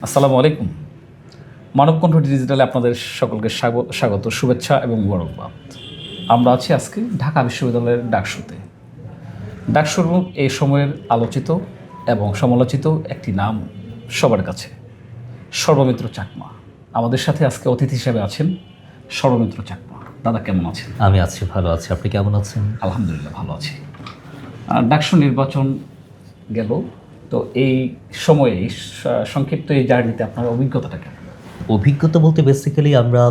আসসালামু আলাইকুম। মানবকণ্ঠ ডিজিটালে আপনাদের সকলকে স্বাগত, শুভেচ্ছা এবং মোবারকবাদ। আমরা আছি আজকে ঢাকা বিশ্ববিদ্যালয়ের ডাকসুতে। ডাকসুর এই সময়ের আলোচিত এবং সমালোচিত একটি নাম সবার কাছে, সর্বমিত্র চাকমা। আমাদের সাথে আজকে অতিথি হিসেবে আছেন সর্বমিত্র চাকমা। দাদা কেমন আছেন? আমি আছি, ভালো আছি। আপনি কেমন আছেন? আলহামদুলিল্লাহ ভালো আছি। ডাকসু নির্বাচন গেল, তো এই সময়ে সংক্ষিপ্ত এই জার্নিতে আপনার অভিজ্ঞতাটা কেমন? অভিজ্ঞতা বলতে বেসিক্যালি আমরা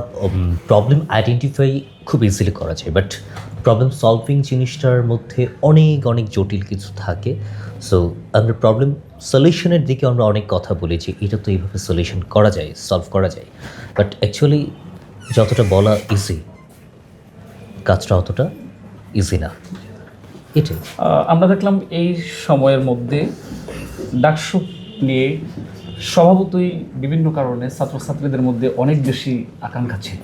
প্রবলেম আইডেন্টিফাই খুব ইজিলি করা যায়, বাট প্রবলেম সলভিং জিনিসটার মধ্যে অনেক অনেক জটিল কিছু থাকে। সো আমরা প্রবলেম সলিউশনের দিকে আমরা অনেক কথা বলি যে এটা তো এইভাবে সলিউশন করা যায়, সলভ করা যায়, বাট অ্যাকচুয়ালি যতটা বলা ইজি, কাজটা অতটা ইজি না। এটাই আমরা দেখলাম এই সময়ের মধ্যে ডাকসু নিয়ে স্বভাবতই বিভিন্ন কারণে ছাত্রছাত্রীদের মধ্যে অনেক বেশি আকাঙ্ক্ষা ছিল।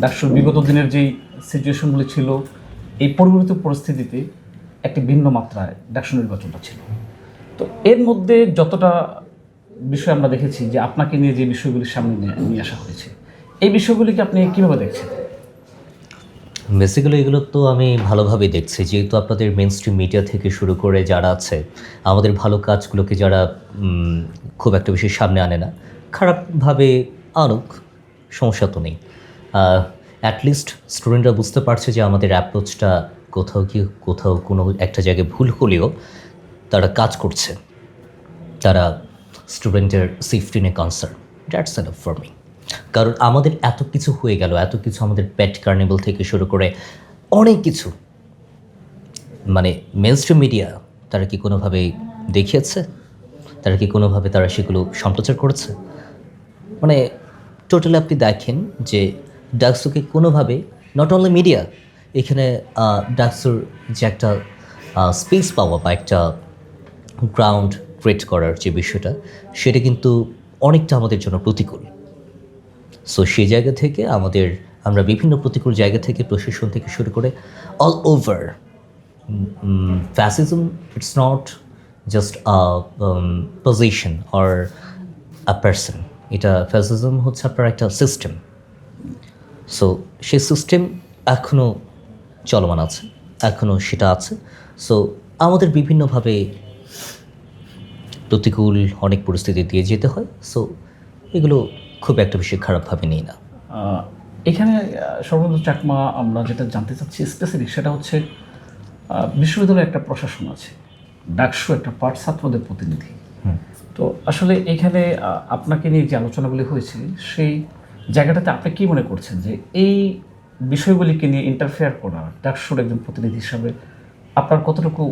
ডাকসুর বিগত দিনের যেই সিচুয়েশনগুলি ছিল, এই পরিবর্তিত পরিস্থিতিতে একটি ভিন্ন মাত্রায় ডাকসু নির্বাচনটা ছিল। তো এর মধ্যে যতটা বিষয় আমরা দেখেছি যে আপনাকে নিয়ে যে বিষয়গুলির সামনে নিয়ে আসা হয়েছে, এই বিষয়গুলিকে আপনি কীভাবে দেখছেন? বেসিক্যালি এগুলো তো আমি ভালোভাবেই দেখছি, যেহেতু আপনাদের মেন স্ট্রিম মিডিয়া থেকে শুরু করে যারা আছে আমাদের ভালো কাজগুলোকে যারা খুব একটা বেশি সামনে আনে না, খারাপভাবে আনুক, সমস্যা তো নেই। অ্যাটলিস্ট স্টুডেন্টরা বুঝতে পারছে যে আমাদের অ্যাপ্রোচটা কোথাও কোনো একটা জায়গায় ভুল হলেও তারা কাজ করছে, তারা স্টুডেন্টের সেফটি নিয়ে concern. That's enough for me. কারণ আমাদের এত কিছু হয়ে গেল, এত কিছু আমাদের পেট কার্নিভাল থেকে শুরু করে অনেক কিছু, মানে মেইনস্ট্রিম মিডিয়া তারা কি কোনোভাবে দেখিয়েছে? তারা কি কোনোভাবে তারা সেগুলো সম্প্রচার করেছে? মানে টোটালি আপনি দেখেন যে ডাকসুকে কোনোভাবে, নট অনলি মিডিয়া, এখানে ডাকসুর যে একটা স্পেস পাওয়া বা একটা গ্রাউন্ড ক্রিয়েট করার যে বিষয়টা, সেটা কিন্তু অনেকটা আমাদের জন্য প্রতিকূল। সো সেই জায়গা থেকে আমরা বিভিন্ন প্রতিকূল জায়গা থেকে, প্রশাসন থেকে শুরু করে all over fascism, it's not just a position or a person. এটা ফ্যাসিজম হচ্ছে আপনার একটা সিস্টেম। সো সেই সিস্টেম এখনও চলমান আছে, এখনও সেটা আছে। সো আমাদের বিভিন্নভাবে প্রতিকূল অনেক পরিস্থিতি দিয়ে যেতে হয়। সো এগুলো খুব একটা বেশি খারাপভাবে নিই না। এখানে সর্বমিত্র চাকমা, আমরা যেটা জানতে চাচ্ছি স্পেসিফিক, সেটা হচ্ছে বিশ্ববিদ্যালয়ে একটা প্রশাসন আছে, ডাকসু একটা পার্ট ছাত্রদের প্রতিনিধি। তো আসলে এখানে আপনাকে নিয়ে যে আলোচনাগুলি হয়েছে, সেই জায়গাটাতে আপনি কী মনে করছেন যে এই বিষয়গুলিকে নিয়ে ইন্টারফেয়ার করা ডাকসুর একজন প্রতিনিধি হিসাবে আপনার কতটুকু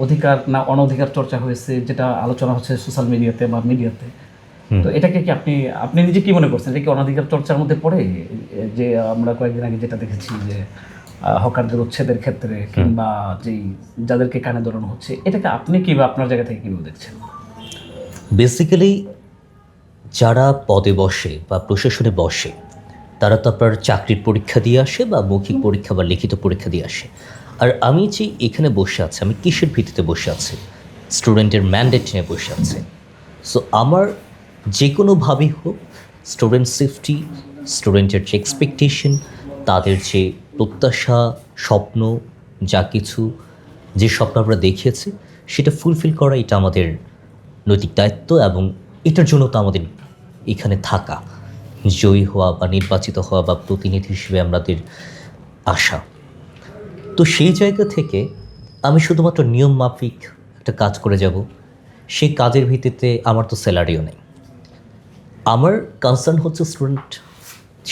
অধিকার না অনধিকার চর্চা হয়েছে, যেটা আলোচনা হচ্ছে সোশ্যাল মিডিয়াতে বা মিডিয়াতে? তো এটাকে কি আপনি নিজে কি মনে করছেন, এটা কি অনধিকার চর্চার মধ্যে পড়ে? যে আমরা কয়েকদিন আগে যেটা দেখেছি যে হকারদের উচ্ছেদের ক্ষেত্রে কিংবা যেই যাদেরকে কানে ধরানো হচ্ছে, এটাকে আপনি কি বা আপনার জায়গা থেকে কীভাবে দেখছেন? বেসিক্যালি যারা পদে বসে বা প্রশাসনে বসে, তারা তো আপনার চাকরির পরীক্ষা দিয়ে আসে বা মৌখিক পরীক্ষা বা লিখিত পরীক্ষা দিয়ে আসে। আর আমি যে এখানে বসে আছি, আমি কিসের ভিত্তিতে বসে আছি? স্টুডেন্টের ম্যান্ডেট নিয়ে বসে আছে। সো আমার যে কোনোভাবেই হোক, স্টুডেন্ট সেফটি, স্টুডেন্টের যে এক্সপেকটেশন, তাদের যে প্রত্যাশা, স্বপ্ন, যা কিছু, যে স্বপ্ন আমরা দেখিয়েছি, সেটা ফুলফিল করা এটা আমাদের নৈতিক দায়িত্ব, এবং এটার জন্য তো আমাদের এখানে থাকা, জয়ী হওয়া বা নির্বাচিত হওয়া বা প্রতিনিধি হিসেবে আমাদের আশা। তো সেই জায়গা থেকে আমি শুধুমাত্র নিয়ম মাফিক একটা কাজ করে যাব, সেই কাজের ভিত্তিতে আমার তো স্যালারিও নেই। আমার কনসার্ন হচ্ছে স্টুডেন্ট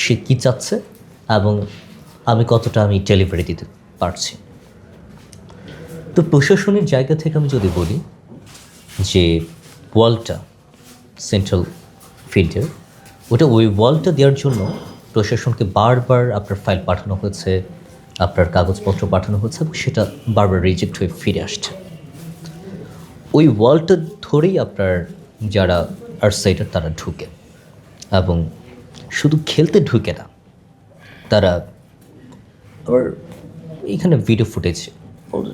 সে কী চাচ্ছে এবং আমি কতটা ডেলিভারি দিতে পারছি। তো প্রশাসনের জায়গা থেকে আমি যদি বলি যে ওয়ালটা সেন্ট্রাল ফিল্ডের, ওই ওয়ালটা দেওয়ার জন্য প্রশাসনকে বারবার আপনার ফাইল পাঠানো হয়েছে, আপনার কাগজপত্র পাঠানো হয়েছে, এবং সেটা বারবার রিজেক্ট হয়ে ফিরে আসছে। ওই ওয়ালটা ধরেই আপনার যারা আউটসাইডার তারা ঢুকে, এবং শুধু খেলতে ঢুকে না, তারা আবার এইখানে ভিডিও ফুটেজ,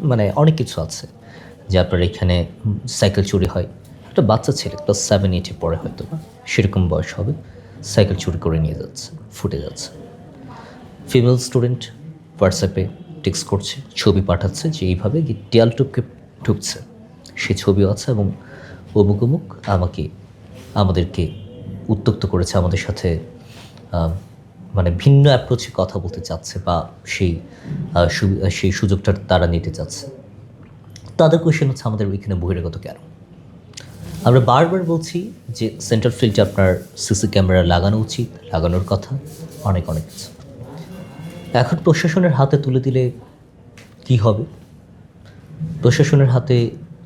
মানে অনেক কিছু আছে যে আপনার এখানে সাইকেল চুরি হয়, একটা বাচ্চা ছেলে ক্লাস 7-8 পড়ে হয়তো, সেরকম বয়স হবে, সাইকেল চুরি করে নিয়ে যাচ্ছে, ফুটে যাচ্ছে। ফিমেল স্টুডেন্ট হোয়াটসঅ্যাপে টেক্সট করছে, ছবি পাঠাচ্ছে যে এইভাবে দেয়াল টপকে ঢুকছে, সে ছবিও আছে এবং অমুক অমুক আমাদেরকে উত্ত্যক্ত করেছে, আমাদের সাথে মানে ভিন্ন অ্যাপ্রোচে কথা বলতে চাচ্ছে বা সেই সুযোগটা তারা নিতে চাচ্ছে। তাদের কোয়েশ্চেন হচ্ছে আমাদের ওইখানে বহিরাগত কেন? আমরা বারবার বলছি যে সেন্ট্রাল ফিল্ডে আপনার সিসি ক্যামেরা লাগানো উচিত, লাগানোর কথা, অনেক কিছু। এখন প্রশাসনের হাতে তুলে দিলে কি হবে? প্রশাসনের হাতে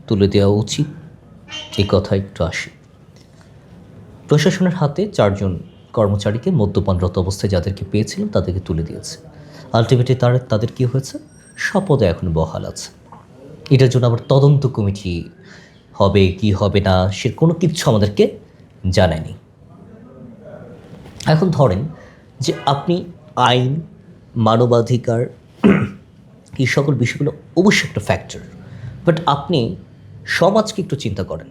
তুলে দেওয়া উচিত, এই কথা একটু আসি। প্রশাসনের হাতে 4 জন কর্মচারীকে মদ্যপানরত অবস্থায় যাদেরকে পেয়েছিলেন তাদেরকে তুলে দিয়েছে। আলটিমেটলি তাদের কী হয়েছে? স্বপদে এখন বহাল আছে। এটার জন্য আবার তদন্ত কমিটি হবে কি হবে না সে কোনো কিছু আমাদেরকে জানায়নি। এখন ধরেন যে আপনি আইন, মানবাধিকার, এই সকল বিষয়গুলো অবশ্যই একটা ফ্যাক্টর, বাট আপনি সমাজকে একটু চিন্তা করেন।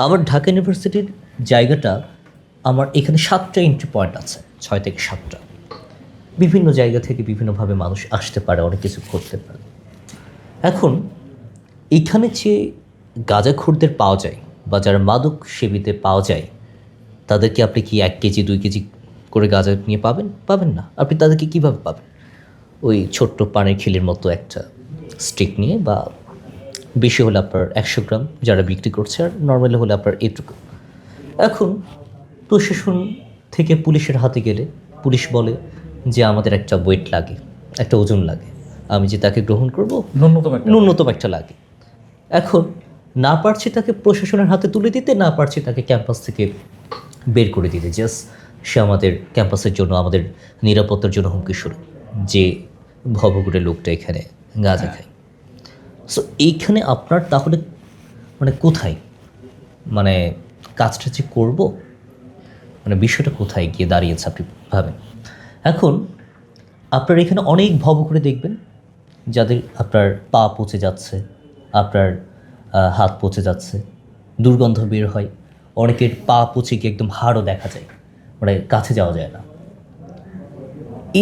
আমার ঢাকা ইউনিভার্সিটির জায়গাটা, আমার এখানে 7টা এন্ট্রি পয়েন্ট আছে, 6 থেকে 7টা। বিভিন্ন জায়গা থেকে বিভিন্নভাবে মানুষ আসতে পারে, অনেক কিছু করতে পারে। এখন এখানে যে গাঁজাখোরদের পাওয়া যায় বা যারা মাদক সেবীতে পাওয়া যায়, তাদেরকে আপনি কি 1 কেজি 2 কেজি করে গাঁজা নিয়ে পাবেন না। আপনি তাদেরকে কীভাবে পাবেন? ওই ছোট্ট পানের খিলির মতো একটা স্টিক নিয়ে, বা বেশি হলে আপনার 100 গ্রাম যারা বিক্রি করছে, আর নর্মালি হলে আপনার এটুকু। এখন প্রশাসন থেকে পুলিশের হাতে গেলে পুলিশ বলে যে আমাদের একটা ওয়েট লাগে, একটা ওজন লাগে, আমি যে তাকে গ্রহণ করব ন্যূনতম একটা লাগে। এখন না পারছি তাকে প্রশাসনের হাতে তুলে দিতে, না পারছি তাকে ক্যাম্পাস থেকে বের করে দিতে। জাস্ট সে আমাদের ক্যাম্পাসের জন্য, আমাদের নিরাপত্তার জন্য হুমকি শুরু, যে ভবঘুরে লোকটা এখানে গাঁজা খায়। সো এইখানে আপনার তাহলে মানে কোথায়, মানে কাজটা যে করব, মানে বিষয়টা কোথায় গিয়ে দাঁড়িয়েছে আপনি ভাবেন। এখন আপনার এখানে অনেক ভবঘুরে দেখবেন যাদের আপনার পা পচে যাচ্ছে, আপনার হাত পচে যাচ্ছে, দুর্গন্ধ বের হয়, অনেকের পা পচে গিয়ে একদম হাড়ও দেখা যায়, মানে কাছে যাওয়া যায় না।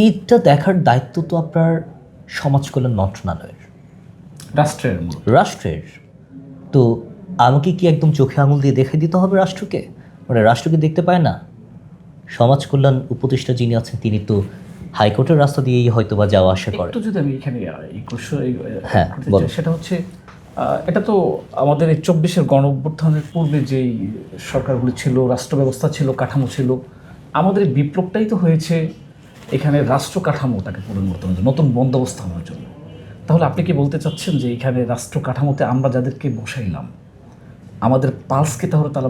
এইটা দেখার দায়িত্ব তো আপনার সমাজ কল্যাণ মন্ত্রণালয়ের, রাষ্ট্রের। তো আমাকে কি একদম চোখে আঙুল দিয়ে দেখে দিতে হবে রাষ্ট্রকে? মানে রাষ্ট্রকে দেখতে পায় না? সমাজ কল্যাণ উপদেষ্টা যিনি আছেন তিনি তো হাইকোর্টের রাস্তা দিয়েই হয়তো বা যাওয়া আসা করে। একটু যদি আমি এখানে হ্যাঁ, সেটা হচ্ছে এটা তো আমাদের এই 24-এর গণ অভ্যুত্থানের পূর্বে যেই সরকারগুলি ছিল, রাষ্ট্র ব্যবস্থা ছিল, কাঠামো ছিল, আমাদের বিপ্লবটাই তো হয়েছে এখানে রাষ্ট্র কাঠামোটাকে পরিবর্তনের জন্য, নতুন বন্দোবস্ত আনার জন্য। তাহলে আপনি কি বলতে চাচ্ছেন যে এখানে রাষ্ট্র কাঠামোতে আমরা যাদেরকে বসাইলাম, আমাদের পালসকে তাহলে তারা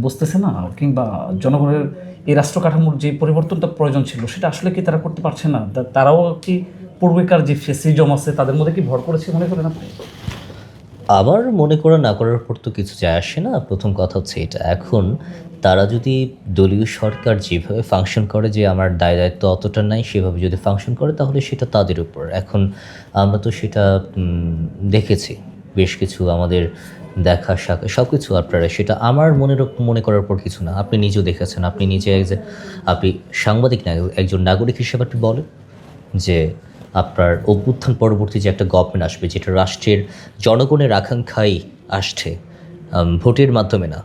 বুঝতেছে না, কিংবা জনগণের এই রাষ্ট্র কাঠামোর যে পরিবর্তনটা প্রয়োজন ছিল সেটা আসলে কি তারা করতে পারছে না? তারাও কি পূর্বেকার যে ফেসিজম আছে তাদের মধ্যে কি ভর করেছে মনে করেন আপনি? আবার মনে করা না করার পর তো কিছু যায় আসে না। প্রথম কথা হচ্ছে এটা। এখন তারা যদি দলীয় সরকার যেভাবে ফাংশন করে, যে আমার দায়িত্ব অতটা নাই, সেভাবে যদি ফাংশন করে তাহলে সেটা তাদের উপর। এখন আমরা তো সেটা দেখেছি, বেশ কিছু আমাদের দেখা সাক্ষা সব কিছু আপনারা, সেটা আমার মনে করার পর কিছু না। আপনি নিজেও দেখেছেন, আপনি নিজে আপনি সাংবাদিক না, একজন নাগরিক হিসেবে আপনি বলেন যে আপনার অভ্যুত্থান পরবর্তী যে একটা গভর্নমেন্ট আসবে, যেটা রাষ্ট্রের জনগণের আকাঙ্ক্ষায় আসছে, ভোটের মাধ্যমে না,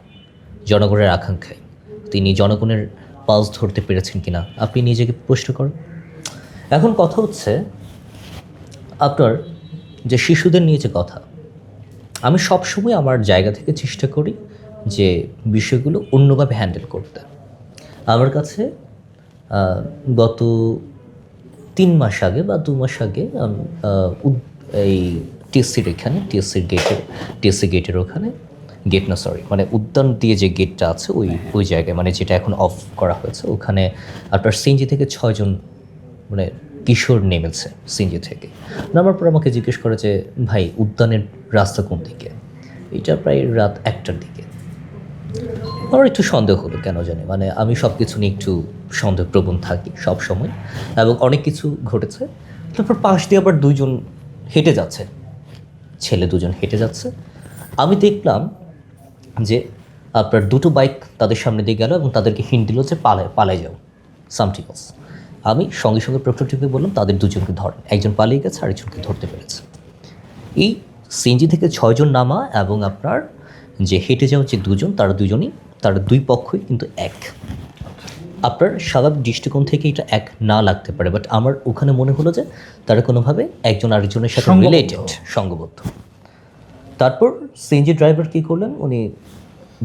জনগণের আকাঙ্ক্ষায়, তিনি জনগণের পালস ধরতে পেরেছেন কিনা আপনি নিজেকে প্রশ্ন করেন। এখন কথা হচ্ছে আপনার যে শিশুদের নিয়ে যে কথা, আমি সবসময় আমার জায়গা থেকে চেষ্টা করি যে বিষয়গুলো অন্যভাবে হ্যান্ডেল করতে। আমার কাছে গত 3 মাস আগে বা 2 মাস আগে এই টিএসসি গেটের ওখানে, মানে উদ্যান দিয়ে যে গেটটা আছে ওই জায়গায়, মানে যেটা এখন অফ করা হয়েছে, ওখানে আপনার সিএনজি থেকে 6 জন মানে কিশোর নেমেছে সিএনজি থেকে। নামার পর আমাকে জিজ্ঞেস করে যে ভাই উদ্যানের রাস্তা কোন দিকে? এটা প্রায় রাত 1টার দিকে। আমার একটু সন্দেহ হলো, কেন জানি, মানে আমি সব কিছু নিয়ে একটু সন্দেহপ্রবণ থাকি সব সময়, এবং অনেক কিছু ঘটেছে। তারপর পাশ দিয়ে আবার 2 জন হেঁটে যাচ্ছে, ছেলে 2 জন হেঁটে যাচ্ছে। আমি দেখলাম যে আপনার দুটো বাইক তাদের সামনে দিয়ে গেল এবং তাদেরকে হিন্ট দিল যে পালাই যাও সামথিং এলস। আমি সঙ্গে সঙ্গে প্রক্টর টিমকে বললাম তাদের দুজনকে ধরেন, একজন পালিয়ে গেছে আরেকজনকে ধরতে পেরেছে। এই সিএনজি থেকে 6 জন নামা এবং আপনার যে হেঁটে যাওয়া যে দুজন, তারা দুই পক্ষই কিন্তু এক। আপনার স্বাভাবিক দৃষ্টিকোণ থেকে এটা এক না লাগতে পারে, বাট আমার ওখানে মনে হলো যে তারা কোনোভাবে একজন আরেকজনের সাথে সঙ্গবদ্ধ। রিলেটেড, সঙ্গবদ্ধ। তারপর সিএনজি ড্রাইভার কী করলেন, উনি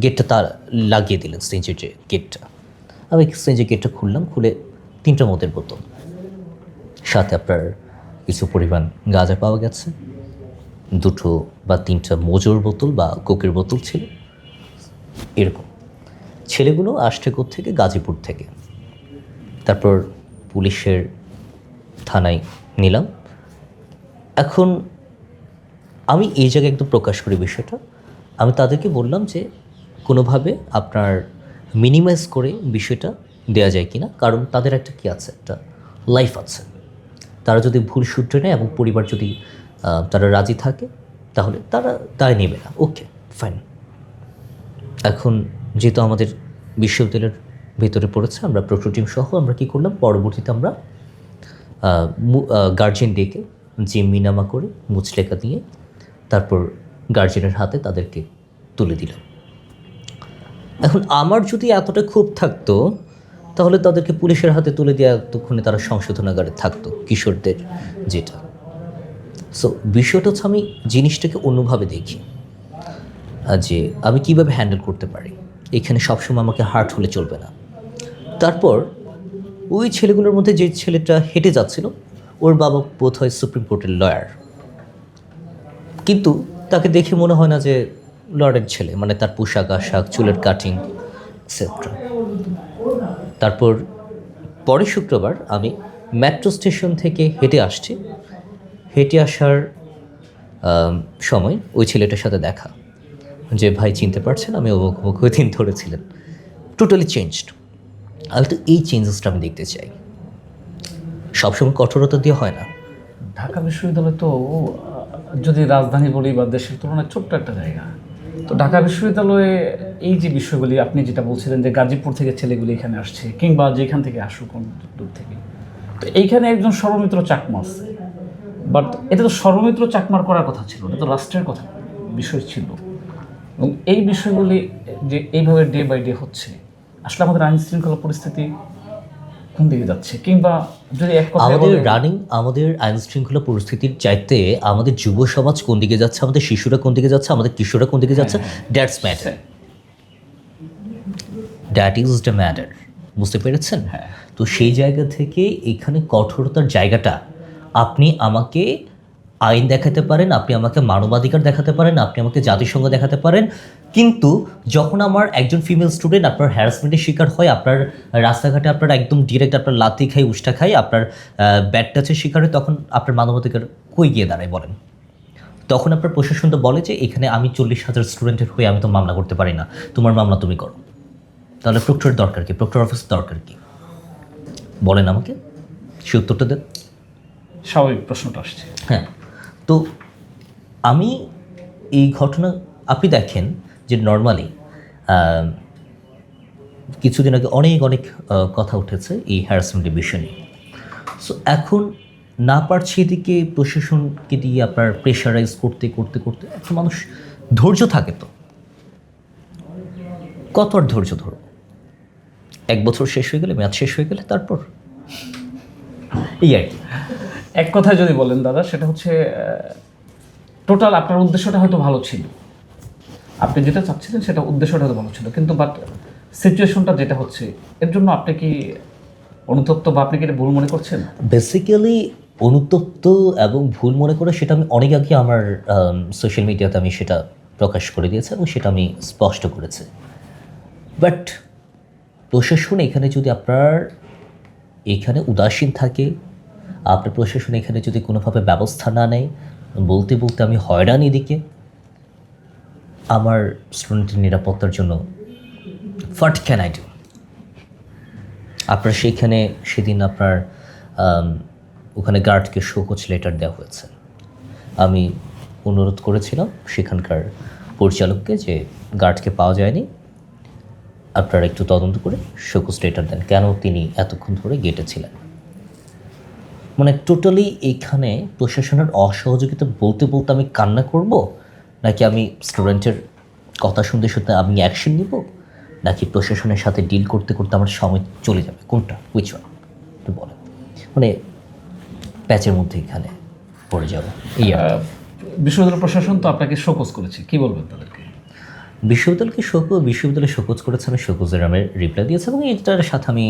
গেটটা তার লাগিয়ে দিলেন, সিএনজির যে গেটটা। আমি সিএনজি গেটটা খুললাম, খুলে 3টা মদের বোতল, সাথে আপনার কিছু পরিমাণ গাঁজা পাওয়া গেছে, 2 বা 3টা মোজোর বোতল বা কোকের বোতল ছিল। এরকম ছেলেগুলো আসছে থেকে গাজীপুর থেকে। তারপর পুলিশের থানায় নিলাম। এখন আমি এই জায়গায় একদম প্রকাশ করি বিষয়টা, আমি তাদেরকে বললাম যে কোনোভাবে আপনার মিনিমাইজ করে বিষয়টা দেওয়া যায় কি না, কারণ তাদের একটা কি আছে, একটা লাইফ আছে। তারা যদি ভুল সূত্রে নেয় এবং পরিবার যদি তারা রাজি থাকে তাহলে তারা দায় নেবে না, ওকে ফাইন। এখন যেহেতু আমাদের বিশ্ববিদ্যালয়ের ভেতরে পড়েছে, আমরা প্রক্টর টিম সহ আমরা কী করলাম, পরবর্তীতে আমরা গার্জিয়ান ডেকে যে মিনামা করে মুচলেখা দিয়ে তারপর গার্জিয়ানের হাতে তাদেরকে তুলে দিলাম। এখন আমার যদি এতটা ক্ষোভ থাকতো তাহলে তাদেরকে পুলিশের হাতে তুলে দেওয়া এতক্ষণে তারা সংশোধনাগারে থাকতো, কিশোরদের যেটা। সো বিষয়টা হচ্ছে আমি জিনিসটাকে অন্যভাবে দেখি, যে আমি কিভাবে হ্যান্ডেল করতে পারি। এখানে সবসময় আমাকে হার্ট হলে চলবে না। তারপর ওই ছেলেগুলোর মধ্যে যে ছেলেটা হেঁটে যাচ্ছিল, ওর বাবা বোধ হয় সুপ্রিম কোর্টের লয়ার, কিন্তু তাকে দেখে মনে হয় না যে লয়ারের ছেলে, মানে তার পোশাক আশাক, চুলের কাটিং এটসেট্রা। তারপর পরের শুক্রবার আমি মেট্রো স্টেশন থেকে হেঁটে আসছি, হেঁটে আসার সময় ওই ছেলেটার সাথে দেখা, যে ভাই চিনতে পারছেন আমি অমুক অমুক, ওই দিন ধরেছিলেন। Totally changed. আমি তো এই চেঞ্জেসটা আমি দেখতে চাই। সবসময় কঠোরতা দিয়ে হয় না। ঢাকা বিশ্ববিদ্যালয় তো যদি রাজধানী বলি বা দেশের তুলনায় ছোট্ট একটা জায়গা, তো ঢাকা বিশ্ববিদ্যালয়ে এই যে বিষয়গুলি আপনি যেটা বলছিলেন যে গাজীপুর থেকে ছেলেগুলি এখানে আসছে, কিংবা যেখান থেকে আসুক কোন দূর থেকে, তো এইখানে একজন সর্বমিত্র চাকমা আছে, বাট এটা তো সর্বমিত্র চাকমার করার কথা ছিল, এটা তো রাষ্ট্রের কথা বিষয় ছিল। এবং এই বিষয়গুলি যে এইভাবে ডে বাই ডে হচ্ছে, আসলে আমাদের আইন শৃঙ্খলা পরিস্থিতি কোন দিকে যাচ্ছে, কিংবা যদি এক কথা আমাদের আইন শৃঙ্খলা পরিস্থিতির চাইতে আমাদের যুব সমাজ কোন দিকে যাচ্ছে, আমাদের শিশুরা কোন দিকে যাচ্ছে, আমাদের কিশোররা কোন দিকে যাচ্ছে, that's matter, that is the matter. বুঝতে পেরেছেন? হ্যাঁ। তো সেই জায়গা থেকে এখানে কঠোরতার জায়গাটা, আপনি আমাকে আইন দেখাতে পারেন, আপনি আমাকে মানবাধিকার দেখাতে পারেন, আপনি আমাকে জাতিসংঘ দেখাতে পারেন, কিন্তু যখন আমার একজন ফিমেল স্টুডেন্ট আপনার হ্যারাসমেন্টের শিকার হয়, আপনার রাস্তাঘাটে আপনার একদম ডিরেক্ট আপনার লাথি খাই, উষ্টা খাই, আপনার ব্যাড টাচের শিকার হয়, তখন আপনার মানবাধিকার কই গিয়ে দাঁড়ায় বলেন? তখন আপনার প্রশাসন তো বলে যে এখানে আমি 40,000 স্টুডেন্টের হয়ে আমি তো মামলা করতে পারি না, তোমার মামলা তুমি করো। তাহলে প্রক্টরের দরকার কি, প্রক্টর অফিস দরকার কি বলেন আমাকে, সে উত্তরটা দেন। স্বাভাবিক প্রশ্নটা আসছে। হ্যাঁ, তো আমি এই ঘটনা আপনি দেখেন যে নর্মালি কিছুদিন আগে অনেক কথা উঠেছে এই হ্যারাসমেন্টের বিষয় নিয়ে। সো এখন না পারছি এদিকে প্রশাসনকে দিয়ে আপনার প্রেশারাইজ করতে করতে করতে একটা মানুষ ধৈর্য থাকে তো, কত আর ধৈর্য ধরো, 1 বছর শেষ হয়ে গেলে, মেয়াদ শেষ হয়ে গেলে তারপর এই আর কি। এক কথায় যদি বলেন দাদা, সেটা হচ্ছে টোটাল আপনার উদ্দেশ্যটা হয়তো ভালো ছিল, আপনি যেটা চাচ্ছিলেন সেটা উদ্দেশ্যটা হয়তো ভালো ছিল, কিন্তু বাট সিচুয়েশনটা যেটা হচ্ছে, এর জন্য আপনি কি অনুতপ্ত বা আপনি কি এটা ভুল মনে করছেন? বেসিক্যালি অনুতপ্ত এবং ভুল মনে করে সেটা আমি অনেক আগে আমার সোশ্যাল মিডিয়াতে আমি সেটা প্রকাশ করে দিয়েছি এবং সেটা আমি স্পষ্ট করেছি। বাট প্রশাসন এখানে যদি আপনার এখানে উদাসীন থাকে, আপনার প্রশাসন এখানে যদি কোনোভাবে ব্যবস্থা না নেয়, বলতে বলতে আমি হয়রান এদিকে, আমার স্টুডেন্টের নিরাপত্তার জন্য হোয়াট ক্যান আই ডু? আপনার সেইখানে সেদিন আপনার ওখানে গার্ডকে শোকজ লেটার দেওয়া হয়েছে। আমি অনুরোধ করেছিলাম সেখানকার পরিচালককে যে গার্ডকে পাওয়া যায়নি, আপনারা একটু তদন্ত করে শোকজ লেটার দেন কেন তিনি এতক্ষণ ধরে গেটে ছিলেন। মানে টোটালি এইখানে প্রশাসনের অসহযোগিতা বলতে বলতে আমি কান্না করব, নাকি আমি স্টুডেন্টের কথা শুনতে শুনতে আমি অ্যাকশন নিব, নাকি প্রশাসনের সাথে ডিল করতে করতে আমার সময় চলে যাবে, কোনটা উইচ ওয়ান একটু বলেন। মানে প্যাচের মধ্যে এখানে পড়ে যাব এই আর কি। বিশ্ববিদ্যালয় প্রশাসন তো আপনাকে শোকজ করেছে, কি বলবেন তাদেরকে? বিশ্ববিদ্যালয় শোকজ করেছে, আমি শোকজের আমি রিপ্লাই দিয়েছি এবং এটার সাথে আমি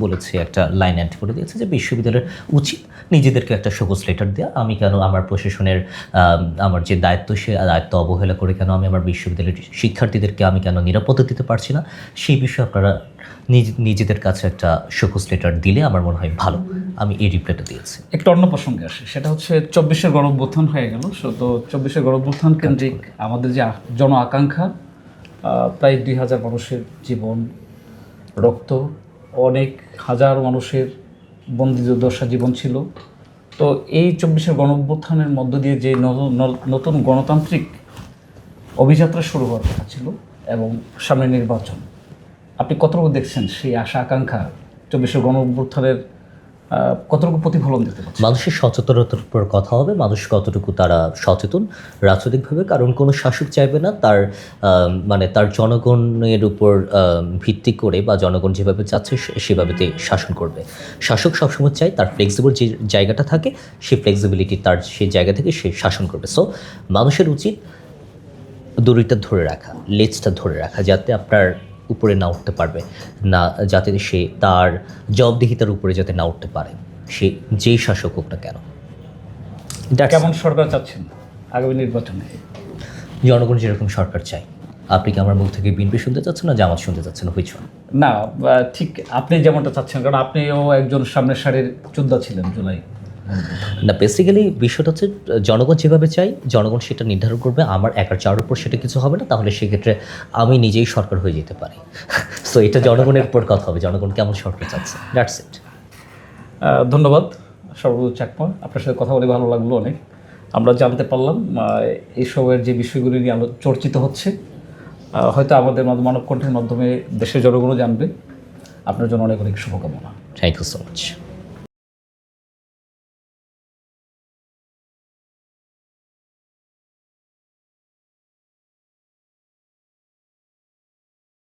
বলেছি একটা লাইন অ্যাড করে দিয়েছে যে বিশ্ববিদ্যালয়ের উচিত নিজেদেরকে একটা শোকজ লেটার দেওয়া। আমি কেন আমার প্রশাসনের আমার যে দায়িত্ব সে দায়িত্ব অবহেলা করে কেন আমি আমার বিশ্ববিদ্যালয়ের শিক্ষার্থীদেরকে আমি কেন নিরাপত্তা দিতে পারছি না, সেই বিষয়ে আপনারা নিজেদের কাছে একটা শোকজ লেটার দিলে আমার মনে হয় ভালো। আমি এই রিপ্লাইটা দিয়েছি। একটা অন্য প্রসঙ্গে আসে, সেটা হচ্ছে 24-এর গণঅভ্যুত্থান হয়ে গেল। তো 24-এর গণঅভ্যুত্থান কেন্দ্রিক আমাদের যে জন আকাঙ্ক্ষা, প্রায় 2000 মানুষের জীবন, রক্ত, অনেক হাজার মানুষের বন্দিদশা জীবন ছিল। তো এই 24-এর গণঅভ্যুত্থানের মধ্য দিয়ে যে নতুন গণতান্ত্রিক অভিযাত্রা শুরু হওয়ার কথা ছিল এবং সামনে নির্বাচন, আপনি কতটুকু দেখছেন সেই আশা আকাঙ্ক্ষা 24-এর গণঅভ্যুত্থানের কতটুকু প্রতিফলন দিতে পারছে? মানুষের সচেতনতার উপর কথা হবে, মানুষ কতটুকু তারা সচেতন রাজনৈতিকভাবে। কারণ কোনো শাসক চাইবে না তার মানে তার জনগণের উপর ভিত্তি করে বা জনগণ যেভাবে চাচ্ছে সেভাবেতে শাসন করবে। শাসক সবসময় চায় তার ফ্লেক্সিবল যে জায়গাটা থাকে সেই ফ্লেক্সিবিলিটি তার সেই জায়গা থেকে সে শাসন করবে। সো মানুষের উচিত দড়িটা ধরে রাখা, লেজটা ধরে রাখা, যাতে আপনার উপরে না উঠতে পারবে না, যাতে সে তার জবাবদিহিতার উপরে যাতে না উঠতে পারে, সে যেই শাসক হোক না কেন। কেমন সরকার চাচ্ছেন আগামী নির্বাচনে? জনগণ যেরকম সরকার চাই। আপনি কি আমার মুখ থেকে বিএনপি শুনতে চাচ্ছেন না জামাত শুনতে চাচ্ছেন, হুইচ ওয়ান? না, ঠিক আপনি যেমনটা চাচ্ছেন, কারণ আপনিও একজন সামনের সারির যোদ্ধা ছিলেন জুলাই। না, বেসিক্যালি বিষয়টা হচ্ছে জনগণ যেভাবে চাই জনগণ সেটা নির্ধারণ করবে। আমার একার চাওয়ার উপর সেটা কিছু হবে না, তাহলে সেক্ষেত্রে আমি নিজেই সরকার হয়ে যেতে পারি। সো এটা জনগণের উপর কথা হবে, জনগণ কেমন সরকার চাচ্ছে, দ্যাটস ইট। ধন্যবাদ সর্বদা চাকমা, আপনার সাথে কথা বলে ভালো লাগলো অনেক। আমরা জানতে পারলাম এইসবের যে বিষয়গুলি নিয়ে চর্চিত হচ্ছে, হয়তো আমাদের মানব কণ্ঠের মাধ্যমে দেশের জনগণও জানবে। আপনার জন্য অনেক অনেক শুভকামনা। Thank you so much.